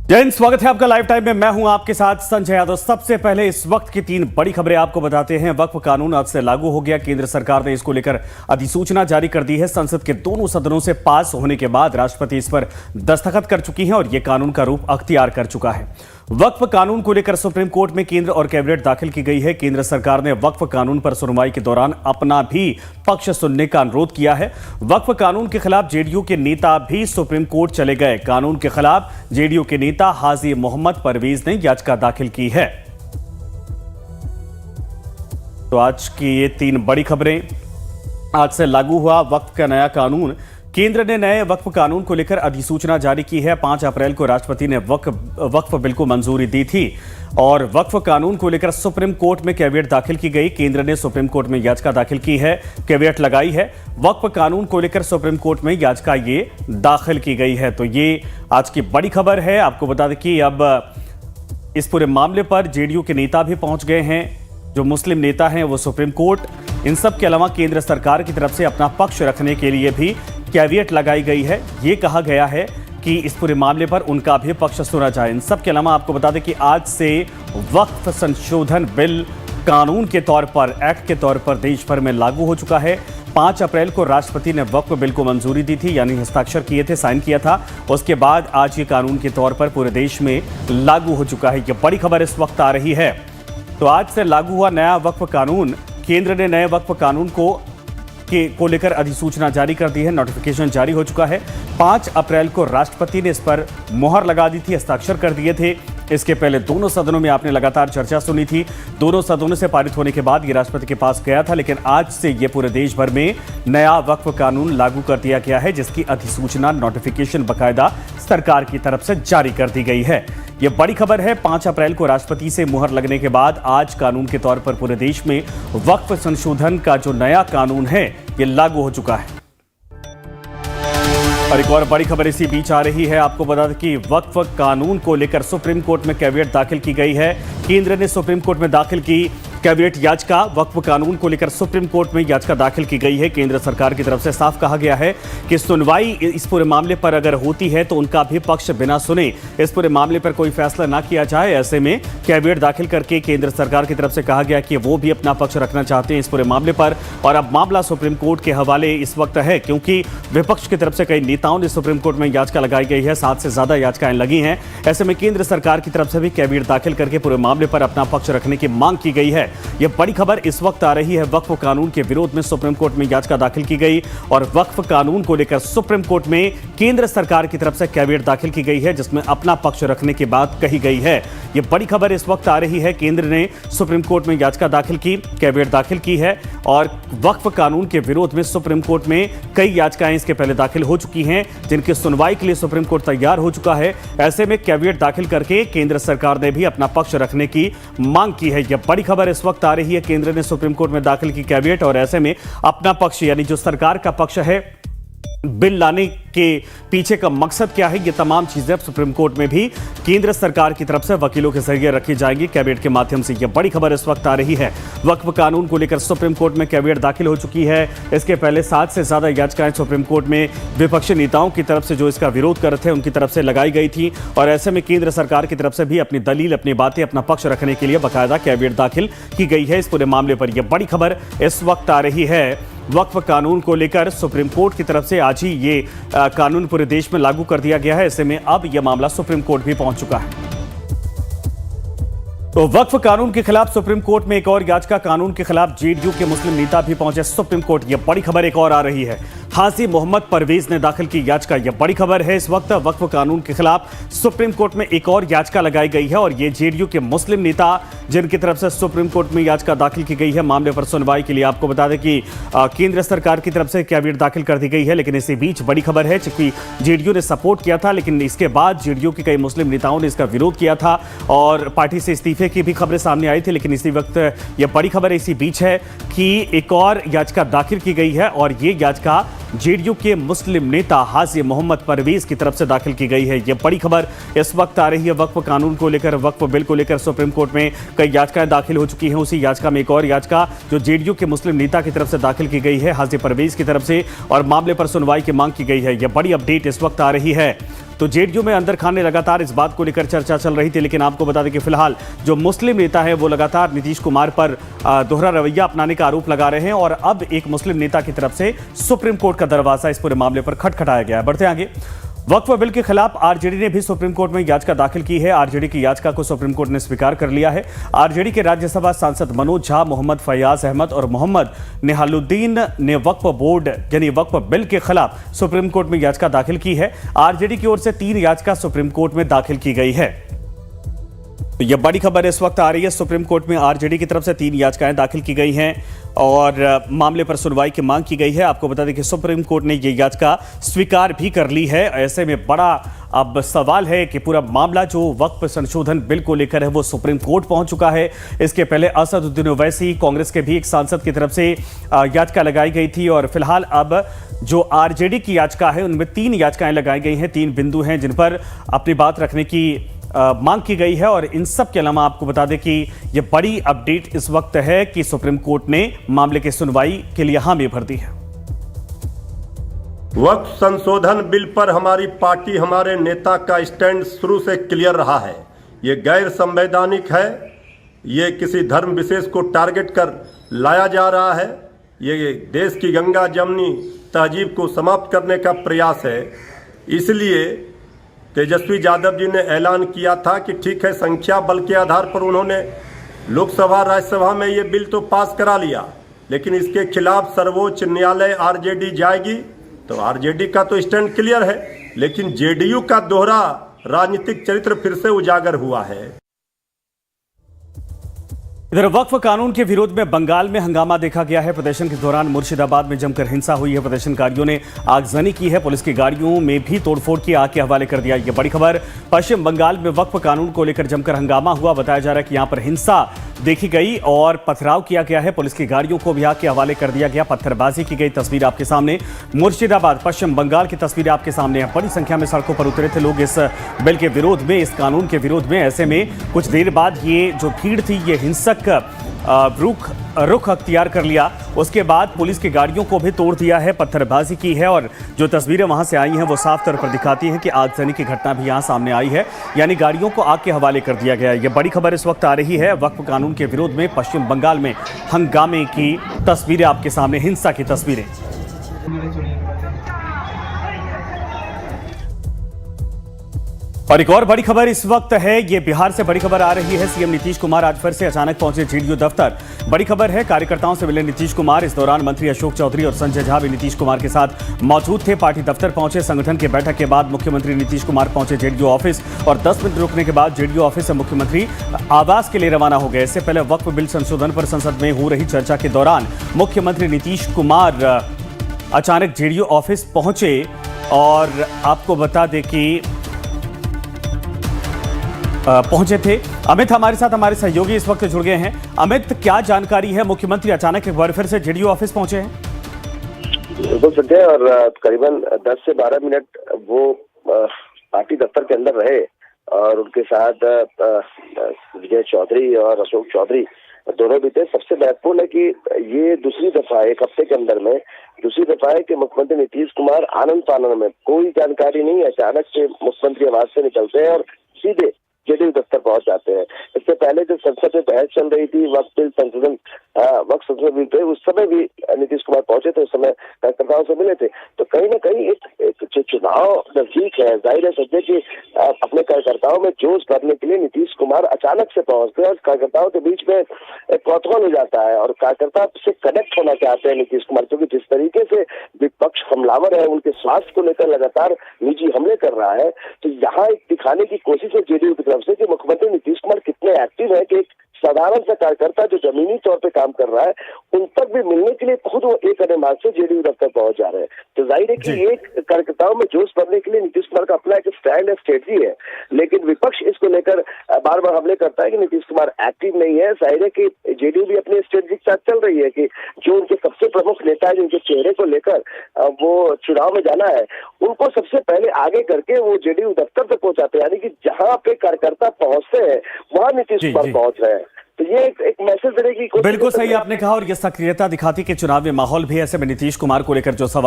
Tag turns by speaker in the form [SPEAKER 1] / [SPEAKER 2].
[SPEAKER 1] जय हिंद, स्वागत है आपका लाइव टाइम में। मैं हूं आपके साथ संजय यादव। सबसे पहले इस वक्त की 3 बड़ी खबरें आपको बताते हैं। वक्फ कानून आज से लागू हो गया। केंद्र सरकार ने इसको लेकर अधिसूचना जारी कर दी है। संसद के दोनों सदनों से पास होने के बाद राष्ट्रपति इस पर दस्तखत कर चुकी हैं और यह कानून का रूप अख्तियार कर चुका है। वक्फ कानून को लेकर सुप्रीम कोर्ट में केंद्र और कैबिनेट दाखिल की गई है। केंद्र सरकार ने वक्फ कानून पर सुनवाई के दौरान अपना भी पक्ष सुनने का अनुरोध किया है। वक्फ कानून के खिलाफ जेडीयू के नेता भी सुप्रीम कोर्ट चले गए। कानून के खिलाफ जेडीयू के नेता हाजी मोहम्मद परवेज ने याचिका दाखिल की है। तो आज की ये 3 बड़ी खबरें। आज से लागू हुआ वक्फ का नया कानून। केंद्र ने नए वक्फ कानून को लेकर अधिसूचना जारी की है। 5 अप्रैल को राष्ट्रपति ने वक्फ बिल को मंजूरी दी थी और वक्फ कानून को लेकर सुप्रीम कोर्ट में कैविएट दाखिल की गई। केंद्र ने सुप्रीम कोर्ट में याचिका दाखिल की है, कैविएट लगाई है। वक्फ कानून को लेकर सुप्रीम कोर्ट में याचिका ये दाखिल की गई है। तो ये आज की बड़ी खबर है। आपको बता दें कि अब इस पूरे मामले पर जेडीयू के नेता भी पहुंच गए हैं। जो मुस्लिम नेता हैं वो सुप्रीम कोर्ट। इन सब के अलावा केंद्र सरकार की तरफ से अपना पक्ष रखने के लिए भी कैविएट लगाई गई है। ये कहा गया है कि इस पूरे मामले पर उनका भी पक्ष सुना जाए। इन सब के अलावा आपको बता दें कि आज से वक्फ संशोधन बिल कानून के तौर पर, एक्ट के तौर पर देश भर में लागू हो चुका है। 5 अप्रैल को राष्ट्रपति ने वक्फ बिल को मंजूरी दी थी, यानी हस्ताक्षर किए थे, साइन किया था। उसके बाद आज ये कानून के तौर पर पूरे देश में लागू हो चुका है। ये बड़ी खबर इस वक्त आ रही है। तो आज से लागू हुआ नया वक्फ कानून। केंद्र ने नए वक्फ कानून को लेकर अधिसूचना जारी कर दी है। नोटिफिकेशन जारी हो चुका है। 5 अप्रैल को राष्ट्रपति ने इस पर मुहर लगा दी थी, हस्ताक्षर कर दिए थे। इसके पहले दोनों सदनों में आपने लगातार चर्चा सुनी थी। दोनों सदनों से पारित होने के बाद ये राष्ट्रपति के पास गया था, लेकिन आज से ये पूरे देश भर में नया वक्फ कानून लागू कर दिया गया है, जिसकी अधिसूचना, नोटिफिकेशन बकायदा सरकार की तरफ से जारी कर दी गई है। ये बड़ी खबर है। 5 अप्रैल को राष्ट्रपति से मुहर लगने के बाद आज कानून के तौर पर पूरे देश में वक्फ संशोधन का जो नया कानून है ये लागू हो चुका है। और एक और बड़ी खबर इसी बीच आ रही है। आपको बता दें कि वक्फ कानून को लेकर सुप्रीम कोर्ट में कैविएट दाखिल की गई है। केंद्र ने सुप्रीम कोर्ट में दाखिल की कैविएट याचिका। वक्फ कानून को लेकर सुप्रीम कोर्ट में याचिका दाखिल की गई है। केंद्र सरकार की तरफ से साफ कहा गया है कि सुनवाई इस पूरे मामले पर अगर होती है तो उनका भी पक्ष बिना सुने इस पूरे मामले पर कोई फैसला ना किया जाए। ऐसे में कैविएट दाखिल करके केंद्र सरकार की तरफ से कहा गया कि वो भी अपना पक्ष रखना चाहते हैं इस पूरे मामले पर। और अब मामला सुप्रीम कोर्ट के हवाले इस वक्त है, क्योंकि विपक्ष की तरफ से कई नेताओं ने सुप्रीम कोर्ट में याचिका लगाई गई है। 7 से ज्यादा याचिकाएं लगी हैं। ऐसे में केंद्र सरकार की तरफ से भी कैविएट दाखिल करके पूरे मामले पर अपना पक्ष रखने की मांग की गई है। यह बड़ी खबर इस वक्त आ रही है। वक्फ कानून के विरोध में सुप्रीम कोर्ट में याचिका दाखिल की गई और वक्फ कानून को लेकर सुप्रीम कोर्ट में केंद्र सरकार की तरफ से कैविएट दाखिल की गई है, जिसमें अपना पक्ष रखने की बात कही गई है। यह बड़ी खबर इस वक्त आ रही है। केंद्र ने सुप्रीम कोर्ट में याचिका दाखिल की, कैविएट दाखिल की है और वक्फ कानून के विरोध में सुप्रीम कोर्ट में कई याचिकाएं इसके पहले दाखिल हो चुकी हैं, जिनकी सुनवाई के लिए सुप्रीम कोर्ट तैयार हो चुका है। ऐसे में कैविएट दाखिल करके केंद्र सरकार ने भी अपना पक्ष रखने की मांग की है। यह बड़ी खबर इस वक्त आ रही है। केंद्र ने सुप्रीम कोर्ट में दाखिल की कैविएट और ऐसे में अपना पक्ष, यानी जो सरकार का पक्ष है, बिल लाने के पीछे का मकसद क्या है, ये तमाम चीजें अब सुप्रीम कोर्ट में भी केंद्र सरकार की तरफ से वकीलों के जरिए रखी जाएंगी कैविएट के माध्यम से। यह बड़ी खबर इस वक्त आ रही है। वक्फ कानून को लेकर सुप्रीम कोर्ट में कैविएट दाखिल हो चुकी है। इसके पहले 7 से ज्यादा याचिकाएं सुप्रीम कोर्ट में विपक्षी नेताओं की तरफ से जो इसका विरोध कर रहे थे उनकी तरफ से लगाई गई थी और ऐसे में केंद्र सरकार की तरफ से भी अपनी दलील, अपनी बातें, अपना पक्ष रखने के लिए बाकायदा कैविएट दाखिल की गई है इस पूरे मामले पर। यह बड़ी खबर इस वक्त आ रही है। वक्फ कानून को लेकर सुप्रीम कोर्ट की तरफ से आज ही ये कानून पूरे देश में लागू कर दिया गया है। ऐसे में अब यह मामला सुप्रीम कोर्ट भी पहुंच चुका है। तो वक्फ कानून के खिलाफ सुप्रीम कोर्ट में एक और याचिका। कानून के खिलाफ जेडीयू के मुस्लिम नेता भी पहुंचे सुप्रीम कोर्ट। यह बड़ी खबर एक और आ रही है। हाजी मोहम्मद परवेज ने दाखिल की याचिका। यह बड़ी खबर है। इस वक्त वक्फ कानून के खिलाफ सुप्रीम कोर्ट में एक और याचिका लगाई गई है और ये जेडीयू के मुस्लिम नेता जिनकी तरफ से सुप्रीम कोर्ट में याचिका दाखिल की गई है मामले पर सुनवाई के लिए। आपको बता दें कि केंद्र सरकार की तरफ से कैविएट दाखिल कर दी गई है, लेकिन इसी बीच बड़ी खबर है, चूंकि जेडीयू ने सपोर्ट किया था, लेकिन इसके बाद जेडीयू के कई मुस्लिम नेताओं ने इसका विरोध किया था और पार्टी से इस्तीफे की भी खबरें सामने आई थी। लेकिन इसी वक्त यह बड़ी खबर इसी बीच है कि एक और याचिका दाखिल की गई है और ये याचिका जेडीयू के मुस्लिम नेता हाजी मोहम्मद परवेज की तरफ से दाखिल की गई है। यह बड़ी खबर इस वक्त आ रही है। वक्फ कानून को लेकर, वक्फ बिल को लेकर सुप्रीम कोर्ट में कई याचिकाएं दाखिल हो चुकी हैं। उसी याचिका में एक और याचिका जो जेडीयू के मुस्लिम नेता की तरफ से दाखिल की गई है हाजी परवेज की तरफ से और मामले पर सुनवाई की मांग की गई है। यह बड़ी अपडेट इस वक्त आ रही है। तो जेडीयू में अंदर खाने लगातार इस बात को लेकर चर्चा चल रही थी, लेकिन आपको बता दें कि फिलहाल जो मुस्लिम नेता है वो लगातार नीतीश कुमार पर दोहरा रवैया अपनाने का आरोप लगा रहे हैं और अब एक मुस्लिम नेता की तरफ से सुप्रीम कोर्ट का दरवाजा इस पूरे मामले पर खटखटाया गया है। बढ़ते आगे, वक्फ बिल के खिलाफ आरजेडी ने भी सुप्रीम कोर्ट में याचिका दाखिल की है। आरजेडी की याचिका को सुप्रीम कोर्ट ने स्वीकार कर लिया है। आरजेडी के राज्यसभा सांसद मनोज झा, मोहम्मद फयाज अहमद और मोहम्मद निहालुद्दीन ने वक्फ बोर्ड यानी वक्फ बिल के खिलाफ सुप्रीम कोर्ट में याचिका दाखिल की है। आरजेडी की ओर से 3 याचिका सुप्रीम कोर्ट में दाखिल की गई है। तो यह बड़ी खबर इस वक्त आ रही है, सुप्रीम कोर्ट में आरजेडी की तरफ से 3 याचिकाएं दाखिल की गई हैं और मामले पर सुनवाई की मांग की गई है। आपको बता दें कि सुप्रीम कोर्ट ने यह याचिका स्वीकार भी कर ली है। ऐसे में बड़ा अब सवाल है कि पूरा मामला जो वक्फ संशोधन बिल को लेकर है वो सुप्रीम कोर्ट पहुंच चुका है। इसके पहले असदुद्दीन ओवैसी कांग्रेस के भी एक सांसद की तरफ से याचिका लगाई गई थी और फिलहाल अब जो आरजेडी की याचिका है उनमें 3 याचिकाएं लगाई गई हैं। 3 बिंदु हैं जिन पर अपनी बात रखने की मांग की गई है और इन सब के अलावा आपको बता दें कि यह बड़ी अपडेट इस वक्त है कि सुप्रीम कोर्ट ने मामले की सुनवाई के लिए हामी भर दी है।
[SPEAKER 2] वक्फ संशोधन बिल पर हमारी पार्टी, हमारे नेता का स्टैंड शुरू से क्लियर रहा है। ये गैर संवैधानिक है, ये किसी धर्म विशेष को टारगेट कर लाया जा रहा है, ये देश की गंगा जमनी तहजीब को समाप्त करने का प्रयास है। इसलिए तेजस्वी यादव जी ने ऐलान किया था कि ठीक है, संख्या बल के आधार पर उन्होंने लोकसभा राज्यसभा में ये बिल तो पास करा लिया, लेकिन इसके खिलाफ सर्वोच्च न्यायालय आरजेडी जाएगी। तो आरजेडी का तो स्टैंड क्लियर है, लेकिन जेडीयू का दोहरा राजनीतिक चरित्र फिर से उजागर हुआ है।
[SPEAKER 1] इधर वक्फ कानून के विरोध में बंगाल में हंगामा देखा गया है। प्रदर्शन के दौरान मुर्शिदाबाद में जमकर हिंसा हुई है। प्रदर्शनकारियों ने आगजनी की है, पुलिस की गाड़ियों में भी तोड़फोड़ की, आग के हवाले कर दिया। ये बड़ी खबर, पश्चिम बंगाल में वक्फ कानून को लेकर जमकर हंगामा हुआ। बताया जा रहा है कि यहां पर हिंसा देखी गई और पथराव किया गया है। पुलिस की गाड़ियों को भी आग के हवाले कर दिया गया, पत्थरबाजी की गई। तस्वीर आपके सामने मुर्शिदाबाद पश्चिम बंगाल की तस्वीर आपके सामने है। बड़ी संख्या में सड़कों पर उतरे थे लोग इस बिल के विरोध में, इस कानून के विरोध में। ऐसे में कुछ देर बाद ये जो भीड़ थी ये हिंसक रुख अख्तियार कर लिया। उसके बाद पुलिस की गाड़ियों को भी तोड़ दिया है, पत्थरबाजी की है और जो तस्वीरें वहां से आई हैं वो साफ तौर पर दिखाती हैं कि आगजनी की घटना भी यहां सामने आई है, यानी गाड़ियों को आग के हवाले कर दिया गया है। ये बड़ी खबर इस वक्त आ रही है, वक्फ कानून के विरोध में पश्चिम बंगाल में हंगामे की तस्वीरें आपके सामने, हिंसा की तस्वीरें। और एक और बड़ी खबर इस वक्त है, ये बिहार से बड़ी खबर आ रही है। सीएम नीतीश कुमार आज फिर से अचानक पहुंचे जेडीयू दफ्तर। बड़ी खबर है, कार्यकर्ताओं से मिले नीतीश कुमार। इस दौरान मंत्री अशोक चौधरी और संजय झा भी नीतीश कुमार के साथ मौजूद थे। पार्टी दफ्तर पहुंचे। संगठन की बैठक के बाद मुख्यमंत्री नीतीश कुमार पहुंचे जेडीयू ऑफिस और 10 मिनट रुकने के बाद जेडीयू ऑफिस से मुख्यमंत्री आवास के लिए रवाना हो गए। इससे पहले वक्फ बिल संशोधन पर संसद में हो रही चर्चा के दौरान मुख्यमंत्री नीतीश कुमार अचानक जेडीयू ऑफिस पहुंचे और आपको बता दें कि पहुंचे थे। अमित हमारे साथ, हमारे सहयोगी इस वक्त जुड़ गए हैं। अमित, क्या जानकारी है? मुख्यमंत्री अचानक एक बार फिर से जेडीयू ऑफिस पहुंचे हैं।
[SPEAKER 3] बिल्कुल सत्य, और करीबन 10 से 12 मिनट वो पार्टी दफ्तर के अंदर रहे और उनके साथ विजय चौधरी और अशोक चौधरी दोनों भी थे। सबसे महत्वपूर्ण है कि ये दूसरी दफा, एक हफ्ते के अंदर में दूसरी दफा है कि मुख्यमंत्री नीतीश कुमार आनंद फानंद में, कोई जानकारी नहीं, अचानक से मुख्यमंत्री आवास से निकलते हैं और सीधे जेडीयू दफ्तर पहुंच जाते हैं। इससे पहले जब संसद में बहस चल रही थी वक्फ संशोधन बिल पे, उस समय भी नीतीश कुमार पहुंचे थे, उस समय कार्यकर्ताओं से मिले थे। तो कहीं ना कहीं एक जो चुनाव नजदीक है, जाहिर है सत्य कि अपने कार्यकर्ताओं में जोश भरने के लिए नीतीश कुमार अचानक से पहुंचते हैं और कार्यकर्ताओं के बीच में एक कौतूहल हो जाता है और कार्यकर्ता से कनेक्ट होना चाहते हैं नीतीश कुमार, क्योंकि जिस तरीके से विपक्ष हमलावर है, उनके स्वास्थ्य को लेकर लगातार निजी हमले कर रहा है, तो यहाँ एक दिखाने की कोशिश है जेडीयू की तरफ से कि मुख्यमंत्री नीतीश कुमार कितने एक्टिव है कि एक साधारण सा कार्यकर्ता जो जमीनी तौर पे काम कर रहा है उन तक भी मिलने के लिए खुद वो एक अन्य मार्ग से जेडीयू दफ्तर पहुंच जा रहे हैं। तो जाहिर है कि एक कार्यकर्ताओं में जोश भरने के लिए नीतीश कुमार का अपना एक स्टैंड है, स्ट्रेटजी है, लेकिन विपक्ष इसको लेकर बार बार हमले करता है कि नीतीश कुमार एक्टिव नहीं है। जाहिर है कि जेडीयू भी अपने स्ट्रेटजी के साथ चल रही है कि जो उनके सबसे प्रमुख नेता है, जिनके चेहरे को लेकर वो चुनाव में जाना है, उनको सबसे पहले आगे करके वो जेडीयू दफ्तर तक पहुंचाते हैं, यानी कि जहां पे कार्यकर्ता पहुंचते हैं वहां नीतीश कुमार पहुंच रहे हैं। तो ये एक मैसेज देने की कोशिश।
[SPEAKER 1] बिल्कुल सही आपने कहा और ये सक्रियता दिखाती कि चुनावी माहौल भी ऐसे में नीतीश कुमार को लेकर जो सवाल